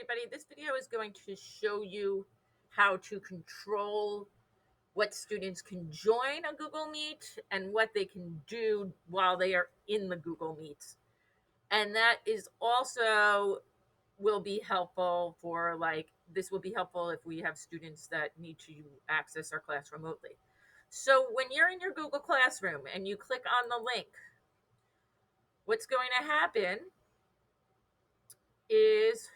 everybody. This video is going to show you how to control what students can join a Google Meet and what they can do while they are in the Google Meets. And that is also will be helpful for this will be helpful if we have students that need to access our class remotely. So when you're in your Google Classroom and you click on the link, what's going to happen is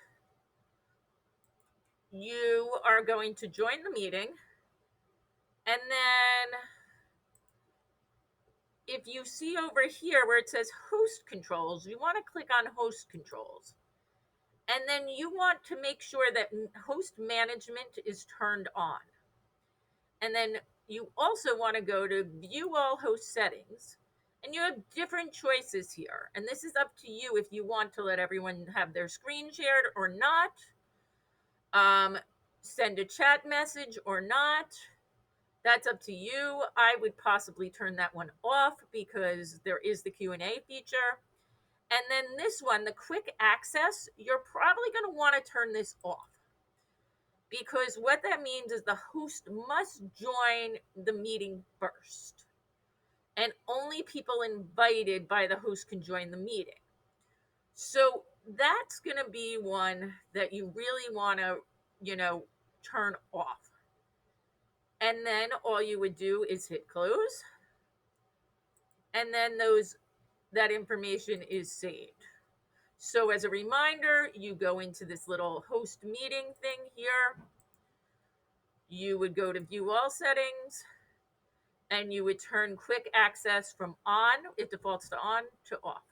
you are going to join the meeting, and then if you see over here where it says host controls, you want to click on host controls. And then you want to make sure that host management is turned on. And then you also want to go to view all host settings. And you have different choices here. And this is up to you if you want to let everyone have their screen shared or not. Send a chat message or not. That's up to you. I would possibly turn that one off because there is the Q&A feature. And then this one, the quick access, you're probably going to want to turn this off, because what that means is the host must join the meeting first, and only people invited by the host can join the meeting. So that's going to be one that you really want to, turn off. And then all you would do is hit close, and then that information is saved. So as a reminder, you go into this little host meeting thing here. You would go to view all settings, and you would turn quick access from on, it defaults to on, to off.